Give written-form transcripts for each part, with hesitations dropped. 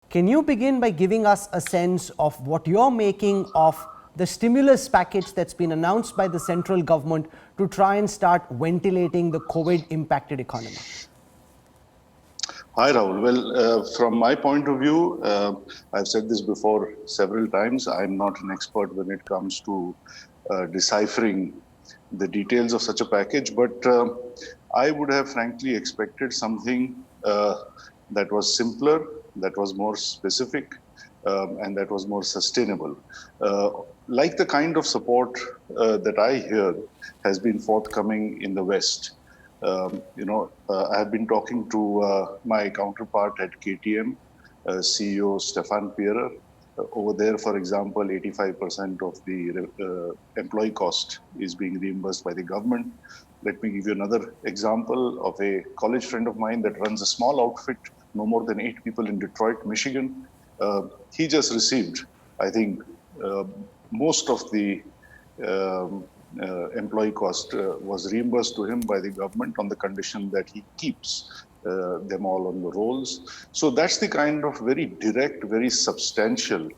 Can you begin by giving us a sense of what you're making of the stimulus package that's been announced by the central government to try and start ventilating the COVID impacted economy? Hi, Rahul. Well, from my point of view, I've said this before several times. I'm not an expert when it comes to deciphering the details of such a package, but I would have frankly expected something that was simpler, that was more specific, and that was more sustainable. Like the kind of support that I hear has been forthcoming in the West. I have been talking to my counterpart at KTM, CEO Stefan Pierer. Over there, for example, 85% of the employee cost is being reimbursed by the government. Let me give you another example of a college friend of mine that runs a small outfit, no more than 8 people in Detroit, Michigan. He just received, I think, most of the employee cost was reimbursed to him by the government on the condition that he keeps them all on the rolls. So that's the kind of very direct, very substantial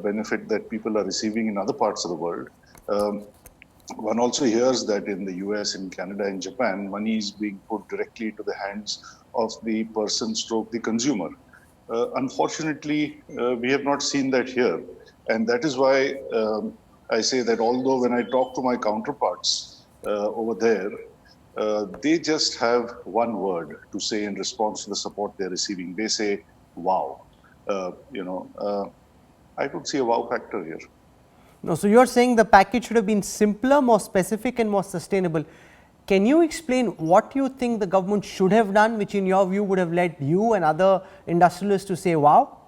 benefit that people are receiving in other parts of the world. One also hears that in the US, in Canada, in Japan, money is being put directly into the hands of the person stroke the consumer. Unfortunately, we have not seen that here. And that is why I say that although when I talk to my counterparts over there, they just have one word to say in response to the support they're receiving. They say, wow. I could see a wow factor here. No, so you're saying the package should have been simpler, more specific and more sustainable. Can you explain what you think the government should have done, which in your view would have led you and other industrialists to say, wow?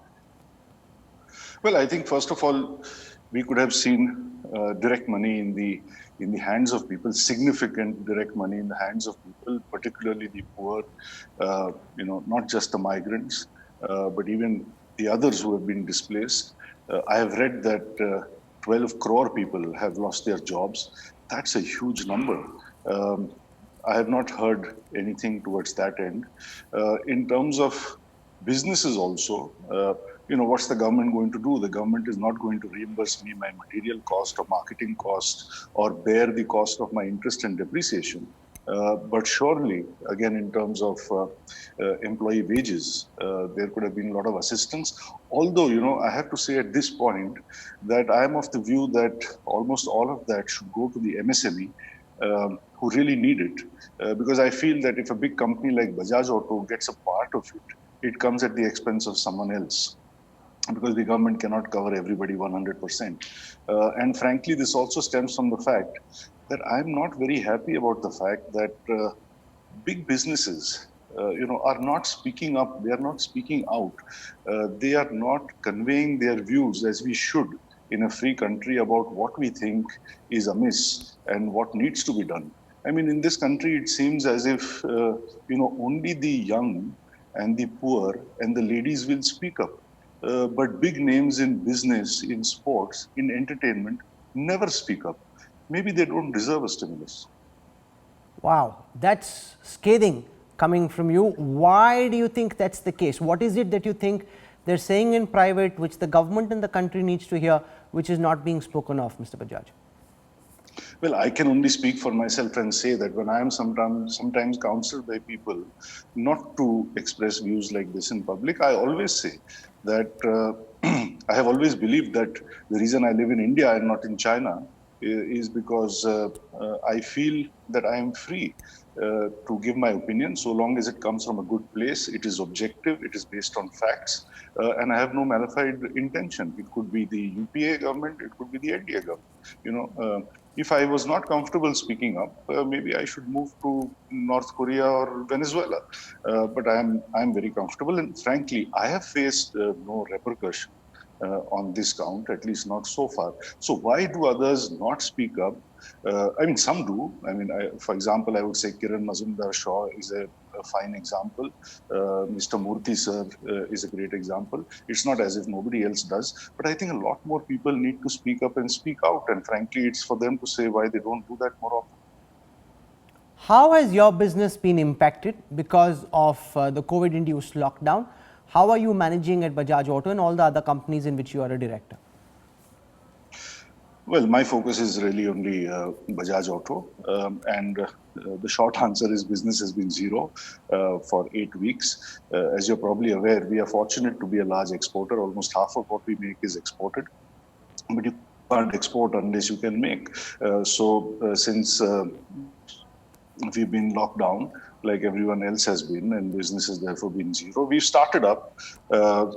Well, I think first of all, we could have seen direct money in the hands of people, significant direct money in the hands of people, particularly the poor, not just the migrants, but even the others who have been displaced. I have read that 12 crore people have lost their jobs. That's a huge number. I have not heard anything towards that end. In terms of businesses also, what's the government going to do? The government is not going to reimburse me my material cost or marketing cost or bear the cost of my interest and depreciation. But surely, again, in terms of employee wages, there could have been a lot of assistance. Although, I have to say at this point that I am of the view that almost all of that should go to the MSME who really need it. Because I feel that if a big company like Bajaj Auto gets a part of it, it comes at the expense of someone else, because the government cannot cover everybody 100%. And frankly, this also stems from the fact that I'm not very happy about the fact that big businesses, are not speaking up. They are not speaking out. They are not conveying their views as we should in a free country about what we think is amiss and what needs to be done. I mean, in this country, it seems as if, only the young and the poor and the ladies will speak up. But big names in business, in sports, in entertainment never speak up. Maybe they don't deserve a stimulus. Wow, that's scathing coming from you. Why do you think that's the case? What is it that you think they're saying in private, which the government and the country needs to hear, which is not being spoken of, Mr. Bajaj? Well, I can only speak for myself and say that when I am sometimes counseled by people not to express views like this in public, I always say that I have always believed that the reason I live in India and not in China is because I feel that I am free to give my opinion so long as it comes from a good place, it is objective, it is based on facts, and I have no malified intention. It could be the UPA government, it could be the NDA government. If I was not comfortable speaking up, maybe I should move to North Korea or Venezuela. But I'm very comfortable, and frankly, I have faced no repercussion on this count, at least not so far. So why do others not speak up? I mean, some do. I mean, for example, I would say Kiran Mazumdar-Shaw is a fine example. Mr. Murthy sir is a great example. It's not as if nobody else does, but I think a lot more people need to speak up and speak out. And frankly, it's for them to say why they don't do that more often. How has your business been impacted because of the COVID-induced lockdown? How are you managing at Bajaj Auto and all the other companies in which you are a director? Well, my focus is really only Bajaj Auto, and the short answer is business has been zero for 8 weeks. As you're probably aware, we are fortunate to be a large exporter. Almost half of what we make is exported, but you can't export unless you can make. Since we've been locked down like everyone else has been, and business has therefore been zero. We've started up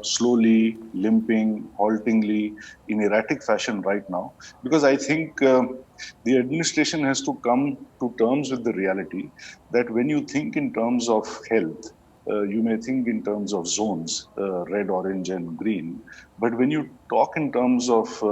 slowly, limping, haltingly, in erratic fashion right now, because I think the administration has to come to terms with the reality that when you think in terms of health, you may think in terms of zones, red, orange, and green. But when you talk in terms of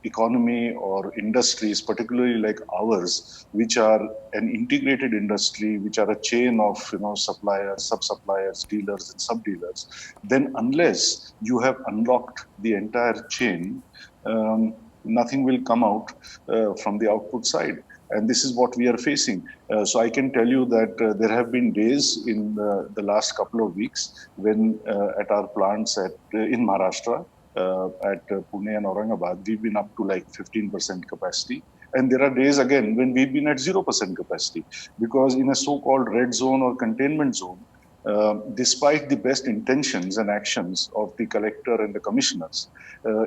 economy or industries, particularly like ours, which are an integrated industry, which are a chain of suppliers, sub-suppliers, dealers, and sub-dealers, then unless you have unlocked the entire chain, nothing will come out from the output side. And this is what we are facing. So I can tell you that there have been days in the last couple of weeks when at our plants in Maharashtra, at Pune and Aurangabad, we've been up to like 15% capacity. And there are days again when we've been at 0% capacity, because in a so-called red zone or containment zone, despite the best intentions and actions of the collector and the commissioners,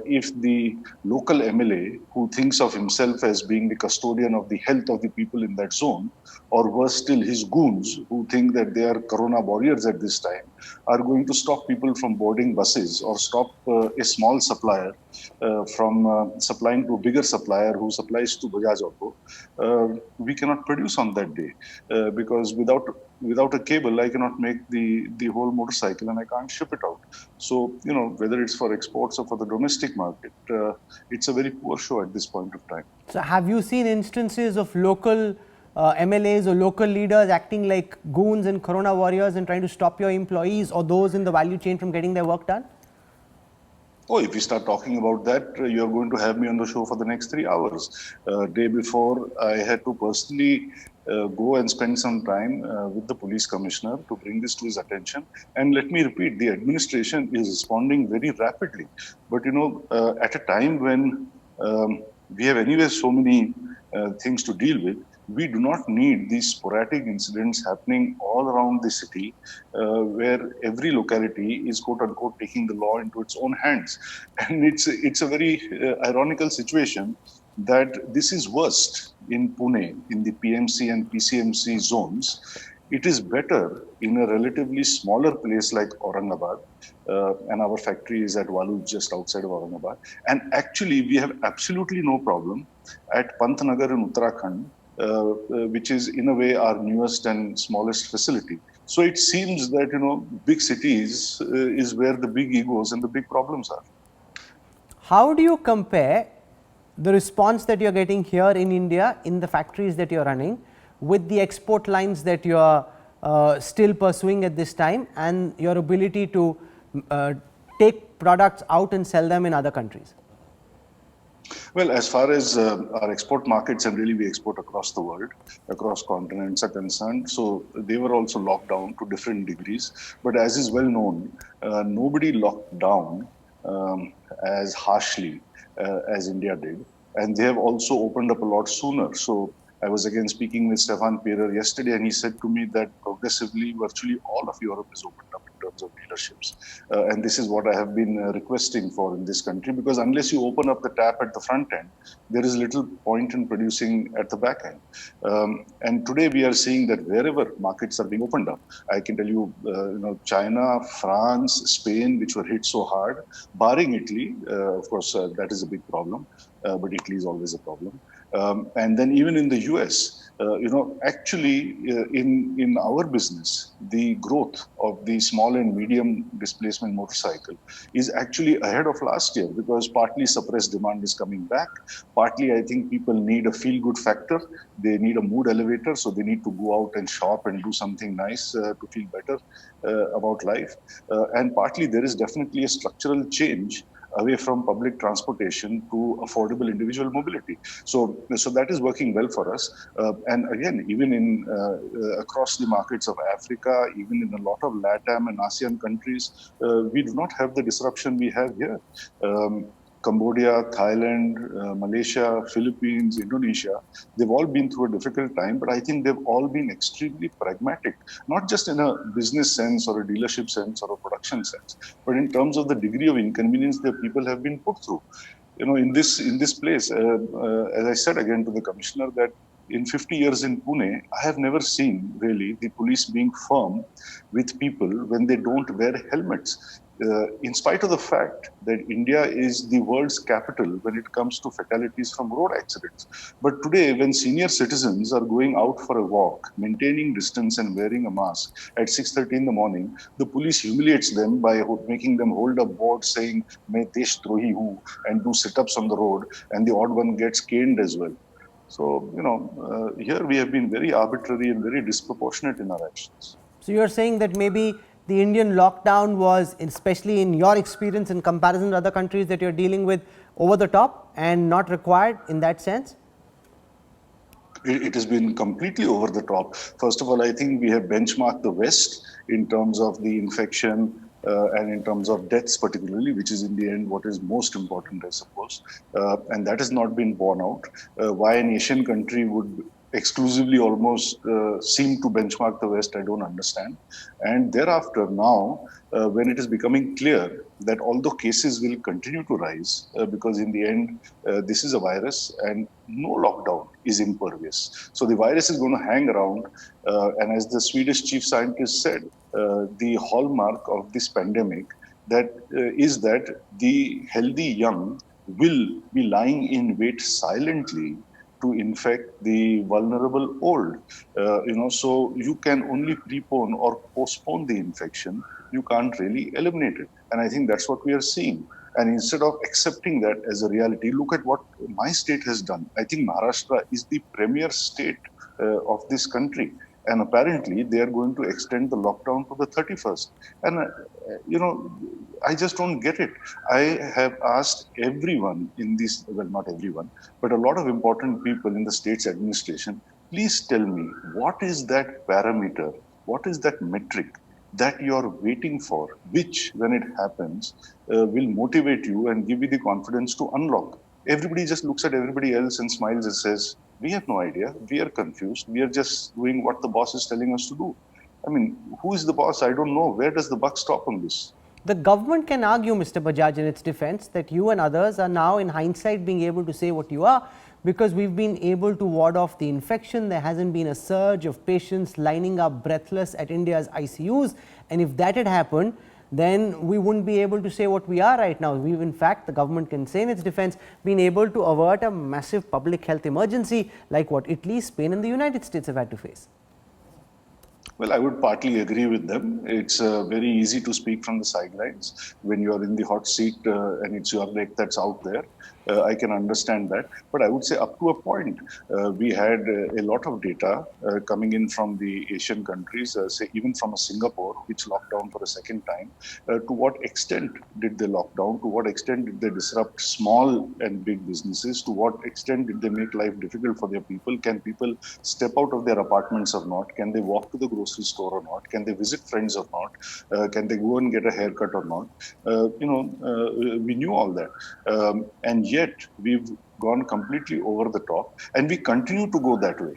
if the local MLA who thinks of himself as being the custodian of the health of the people in that zone, or worse still, his goons who think that they are corona warriors at this time, are going to stop people from boarding buses or stop a small supplier from supplying to a bigger supplier who supplies to Bajaj Auto, we cannot produce on that day because without a cable, I cannot make the whole motorcycle and I can't ship it out. So, whether it's for exports or for the domestic market, it's a very poor show at this point of time. So, have you seen instances of local MLAs or local leaders acting like goons and corona warriors and trying to stop your employees or those in the value chain from getting their work done? Oh, if we start talking about that, you're going to have me on the show for the next 3 hours. Day before, I had to personally go and spend some time with the police commissioner to bring this to his attention. And let me repeat, the administration is responding very rapidly. But, at a time when we have anyway so many things to deal with, we do not need these sporadic incidents happening all around the city where every locality is quote unquote taking the law into its own hands. And it's a very ironical situation that this is worst in Pune, in the PMC and PCMC zones. It is better in a relatively smaller place like Aurangabad, and our factory is at Walu, just outside of Aurangabad. And actually, we have absolutely no problem at Pantnagar in Uttarakhand, which is in a way our newest and smallest facility. So it seems that, big cities is where the big egos and the big problems are. How do you compare the response that you're getting here in India in the factories that you're running with the export lines that you are still pursuing at this time and your ability to take products out and sell them in other countries? Well, as far as our export markets, and really we export across the world, across continents are concerned, so they were also locked down to different degrees. But as is well known, nobody locked down as harshly as India did. And they have also opened up a lot sooner. So I was again speaking with Stefan Perer yesterday, and he said to me that progressively, virtually all of Europe is opened up in terms of dealerships. And this is what I have been requesting for in this country, because unless you open up the tap at the front end, there is little point in producing at the back end. And today we are seeing that wherever markets are being opened up, I can tell you, China, France, Spain, which were hit so hard, barring Italy, of course, that is a big problem, but Italy is always a problem. And then even in the US, actually in our business, the growth of the small and medium displacement motorcycle is actually ahead of last year, because partly suppressed demand is coming back. Partly, I think people need a feel-good factor. They need a mood elevator, so they need to go out and shop and do something nice to feel better about life. And partly, there is definitely a structural change away from public transportation to affordable individual mobility. So that is working well for us. And again, even in across the markets of Africa, even in a lot of LATAM and ASEAN countries, we do not have the disruption we have here. Cambodia, Thailand, Malaysia, Philippines, Indonesia, they've all been through a difficult time, but I think they've all been extremely pragmatic, not just in a business sense or a dealership sense or a production sense, but in terms of the degree of inconvenience that people have been put through. In this place, as I said again to the commissioner, that in 50 years in Pune, I have never seen really the police being firm with people when they don't wear helmets. In spite of the fact that India is the world's capital when it comes to fatalities from road accidents. But today, when senior citizens are going out for a walk, maintaining distance and wearing a mask at 6:30 in the morning, the police humiliates them by making them hold a board saying, "Main desh drohi hu," and do sit-ups on the road, and the odd one gets caned as well. So, here we have been very arbitrary and very disproportionate in our actions. So you are saying that maybe the Indian lockdown was, especially in your experience in comparison to other countries that you're dealing with, over the top and not required in that sense? It has been completely over the top. First of all, I think we have benchmarked the West in terms of the infection and in terms of deaths particularly, which is in the end what is most important, I suppose. And that has not been borne out. Why an Asian country would exclusively almost seem to benchmark the West, I don't understand. And thereafter, now, when it is becoming clear that although cases will continue to rise, because in the end, this is a virus and no lockdown is impervious. So the virus is going to hang around. And as the Swedish chief scientist said, the hallmark of this pandemic is that the healthy young will be lying in wait silently to infect the vulnerable old. So you can only prepone or postpone the infection. You can't really eliminate it. And I think that's what we are seeing. And instead of accepting that as a reality, look at what my state has done. I think Maharashtra is the premier state of this country. And apparently, they are going to extend the lockdown to the 31st. And, I just don't get it. I have asked everyone in this, well, not everyone, but a lot of important people in the state's administration, please tell me, what is that parameter? What is that metric that you're waiting for, which, when it happens, will motivate you and give you the confidence to unlock? Everybody just looks at everybody else and smiles and says, we have no idea. We are confused. We are just doing what the boss is telling us to do. I mean, who is the boss? I don't know. Where does the buck stop on this? The government can argue, Mr. Bajaj, in its defense, that you and others are now in hindsight being able to say what you are, because we've been able to ward off the infection. There hasn't been a surge of patients lining up breathless at India's ICUs. And if that had happened, then we wouldn't be able to say what we are right now. We've, in fact, the government can say in its defense, been able to avert a massive public health emergency like what Italy, Spain and the United States have had to face. Well, I would partly agree with them. It's very easy to speak from the sidelines when you're in the hot seat and it's your leg that's out there. I can understand that. But I would say up to a point, we had a lot of data coming in from the Asian countries, say even from Singapore, which locked down for a second time. To what extent did they lock down? To what extent did they disrupt small and big businesses? To what extent did they make life difficult for their people? Can people step out of their apartments or not? Can they walk to the grocery store or not? Can they visit friends or not? Can they go and get a haircut or not? We knew all that. And yet we've gone completely over the top, and we continue to go that way.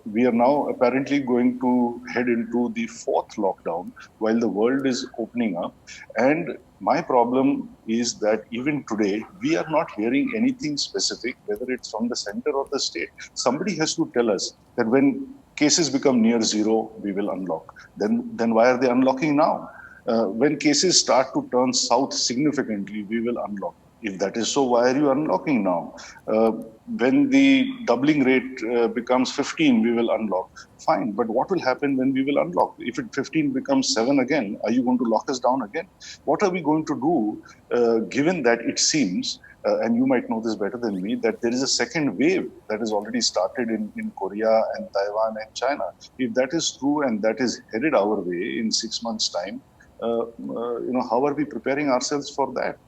We are now apparently going to head into the fourth lockdown while the world is opening up. And my problem is that even today, we are not hearing anything specific, whether it's from the center or the state. Somebody has to tell us that when cases become near zero, we will unlock. Then why are they unlocking now? When cases start to turn south significantly, we will unlock. If that is so, why are you unlocking now? When the doubling rate becomes 15, we will unlock. Fine, but what will happen when we will unlock? If 15 becomes 7 again, are you going to lock us down again? What are we going to do, given that it seems, and you might know this better than me, that there is a second wave that has already started in Korea and Taiwan and China. If that is true and that is headed our way in 6 months' time, how are we preparing ourselves for that?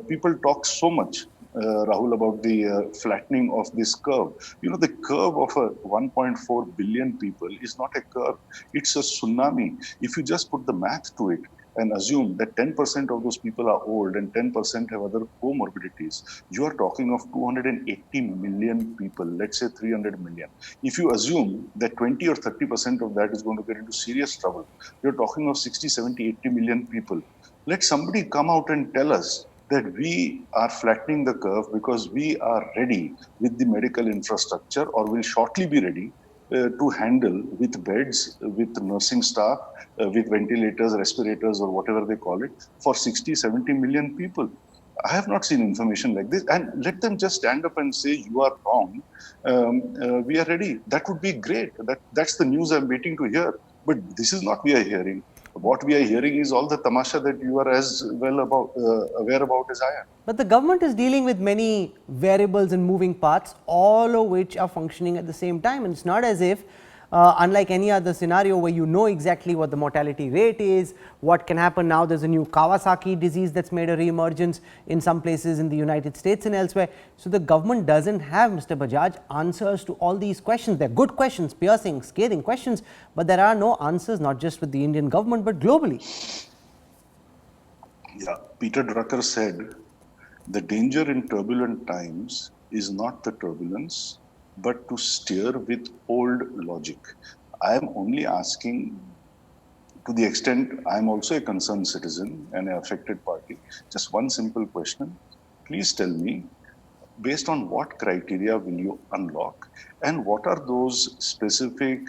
People talk so much, Rahul, about the flattening of this curve. The curve of a 1.4 billion people is not a curve, it's a tsunami. If you just put the math to it and assume that 10% of those people are old and 10% have other comorbidities, you are talking of 280 million people, let's say 300 million. If you assume that 20 or 30% of that is going to get into serious trouble, you're talking of 60, 70, 80 million people. Let somebody come out and tell us that we are flattening the curve because we are ready with the medical infrastructure or will shortly be ready to handle with beds, with nursing staff, with ventilators, respirators, or whatever they call it, for 60, 70 million people. I have not seen information like this. And let them just stand up and say, you are wrong. We are ready. That would be great. That's the news I'm waiting to hear. But this is not we are hearing. What we are hearing is all the tamasha that you are as well aware about as I am. But the government is dealing with many variables and moving parts, all of which are functioning at the same time. And it's not as if, unlike any other scenario where you know exactly what the mortality rate is, what can happen now. There's a new Kawasaki disease that's made a re-emergence in some places in the United States and elsewhere. So the government doesn't have, Mr. Bajaj, answers to all these questions. They're good questions, piercing, scathing questions, but there are no answers, not just with the Indian government, but globally. Yeah, Peter Drucker said, the danger in turbulent times is not the turbulence, but to steer with old logic. I am only asking, to the extent I'm also a concerned citizen and an affected party, just one simple question. Please tell me, based on what criteria will you unlock, and what are those specific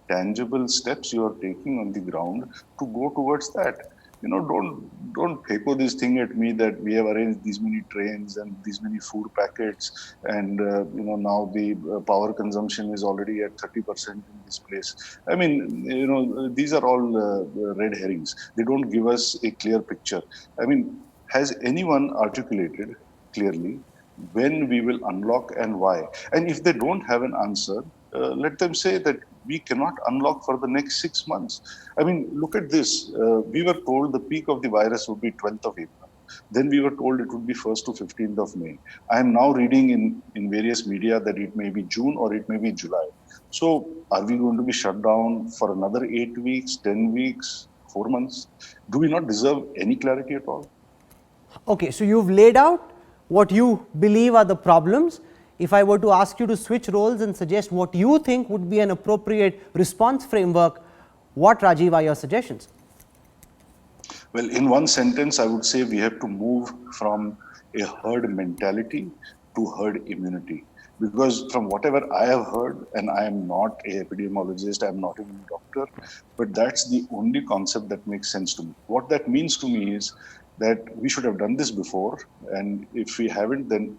tangible steps you are taking on the ground to go towards that? Don't echo this thing at me that we have arranged these many trains and these many food packets, and now the power consumption is already at 30% in this place. I mean, these are all red herrings. They don't give us a clear picture. I mean, has anyone articulated clearly when we will unlock and why? And if they don't have an answer, let them say that we cannot unlock for the next 6 months. I mean, look at this. We were told the peak of the virus would be 12th of April. Then we were told it would be 1st to 15th of May. I am now reading in various media that it may be June or it may be July. So are we going to be shut down for another 8 weeks, 10 weeks, 4 months? Do we not deserve any clarity at all? Okay, so you've laid out what you believe are the problems. If I were to ask you to switch roles and suggest what you think would be an appropriate response framework, what, Rajiv, are your suggestions? Well, in one sentence, I would say we have to move from a herd mentality to herd immunity. Because from whatever I have heard, and I am not an epidemiologist, I am not even a doctor, but that's the only concept that makes sense to me. What that means to me is that we should have done this before, and if we haven't, then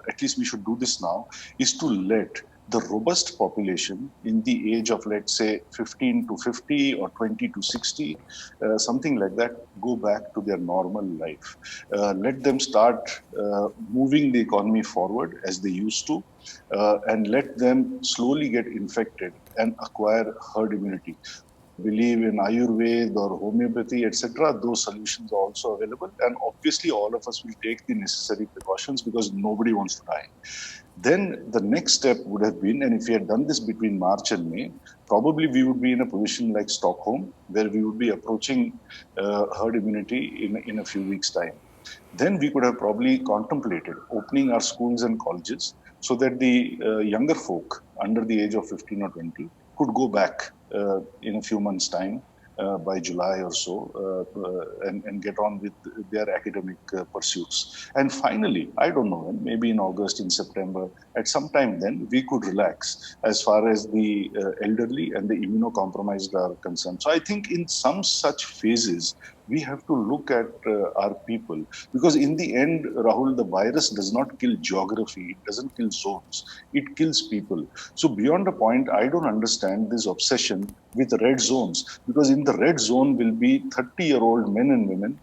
at least we should do this now, is to let the robust population in the age of, let's say, 15 to 50 or 20 to 60, something like that, go back to their normal life. Let them start moving the economy forward as they used to, and let them slowly get infected and acquire herd immunity. Believe in Ayurveda or homeopathy, etc., those solutions are also available. And obviously, all of us will take the necessary precautions because nobody wants to die. Then the next step would have been, and if we had done this between March and May, probably we would be in a position like Stockholm, where we would be approaching herd immunity in a few weeks' time. Then we could have probably contemplated opening our schools and colleges so that the younger folk under the age of 15 or 20 could go back in a few months' time, by July or so, and get on with their academic pursuits. And finally, I don't know, maybe in August, in September, at some time then, we could relax as far as the elderly and the immunocompromised are concerned. So I think in some such phases, we have to look at our people, because in the end, Rahul, the virus does not kill geography, it doesn't kill zones, it kills people. So beyond a point, I don't understand this obsession with red zones, because in the red zone will be 30-year-old men and women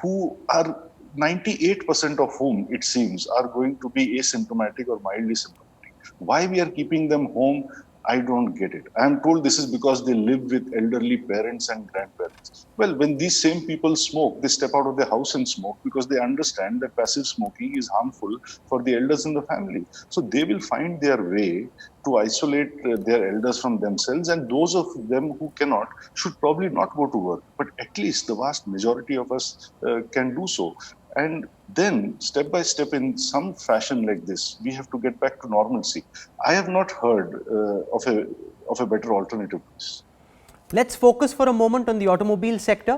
who are 98% of whom, it seems, are going to be asymptomatic or mildly symptomatic. Why we are keeping them home, I don't get it. I am told this is because they live with elderly parents and grandparents. Well, when these same people smoke, they step out of their house and smoke because they understand that passive smoking is harmful for the elders in the family. So they will find their way to isolate their elders from themselves, and those of them who cannot should probably not go to work. But at least the vast majority of us can do so. And then, step by step, in some fashion like this, we have to get back to normalcy. I have not heard of a better alternative to this. Let's focus for a moment on the automobile sector.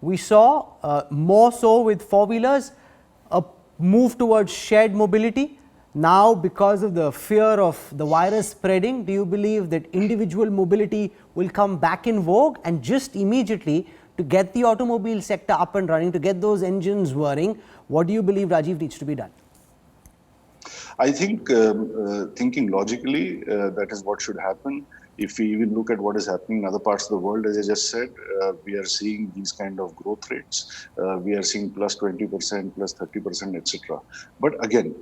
We saw more so with four-wheelers, a move towards shared mobility. Now, because of the fear of the virus spreading, do you believe that individual mobility will come back in vogue? And just immediately, to get the automobile sector up and running, to get those engines whirring, what do you believe, Rajiv, needs to be done? I think thinking logically, that is what should happen. If we even look at what is happening in other parts of the world, as I just said, we are seeing these kind of growth rates. We are seeing plus 20%, plus 30%, etc. But again,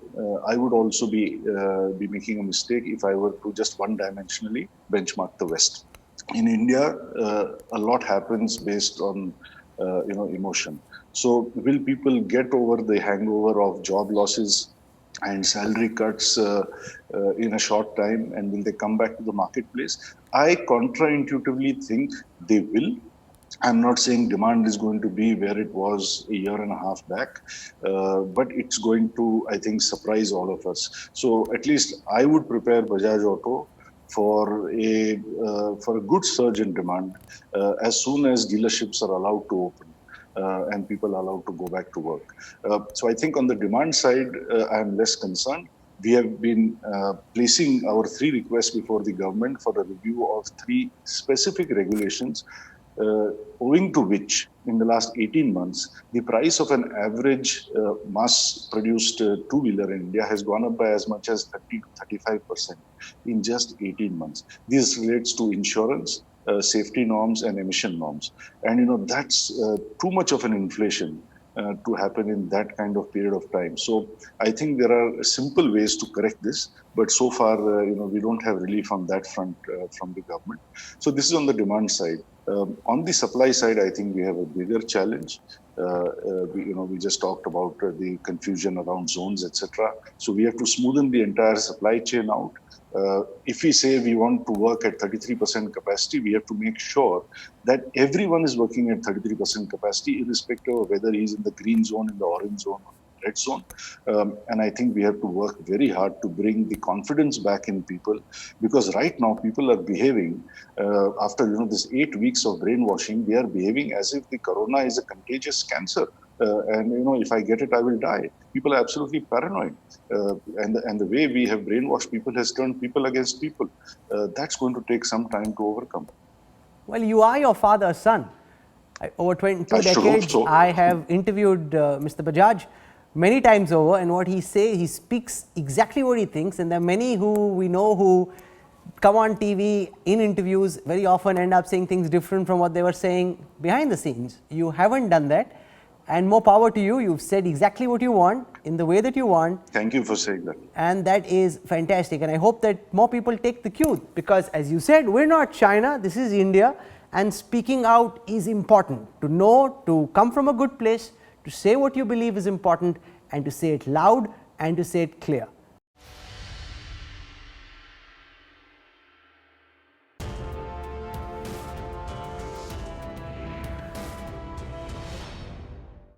I would also be making a mistake if I were to just one-dimensionally benchmark the West. In India, a lot happens based on emotion. So will people get over the hangover of job losses and salary cuts in a short time, and will they come back to the marketplace? I contraintuitively think they will. I'm not saying demand is going to be where it was a year and a half back, but it's going to, I think, surprise all of us. So at least I would prepare Bajaj Auto for a good surge in demand as soon as dealerships are allowed to open. And people are allowed to go back to work. So I think on the demand side, I'm less concerned. We have been placing our 3 requests before the government for a review of 3 specific regulations, owing to which in the last 18 months, the price of an average mass-produced two-wheeler in India has gone up by as much as 30 to 35% in just 18 months. This relates to insurance, safety norms and emission norms. And that's too much of an inflation to happen in that kind of period of time. So I think there are simple ways to correct this, but so far, we don't have relief on that front from the government. So this is on the demand side. On the supply side, I think we have a bigger challenge. We just talked about the confusion around zones, etc. So we have to smoothen the entire supply chain out. If we say we want to work at 33% capacity, we have to make sure that everyone is working at 33% capacity, irrespective of whether he's in the green zone, in the orange zone, or red zone. And I think we have to work very hard to bring the confidence back in people, because right now people are behaving, after this 8 weeks of brainwashing, they are behaving as if the corona is a contagious cancer. And if I get it, I will die. People are absolutely paranoid. And the way we have brainwashed people has turned people against people. That's going to take some time to overcome. Well, you are your father's son. Over 22 decades, so. I have interviewed Mr. Bajaj many times over, and what he speaks exactly what he thinks, and there are many who we know who come on TV in interviews very often end up saying things different from what they were saying behind the scenes. You haven't done that, and more power to you. You've said exactly what you want in the way that you want. Thank you for saying that. And that is fantastic, and I hope that more people take the cue, because as you said, we're not China, this is India, and speaking out is important. To know, to come from a good place, to say what you believe is important, and to say it loud and to say it clear.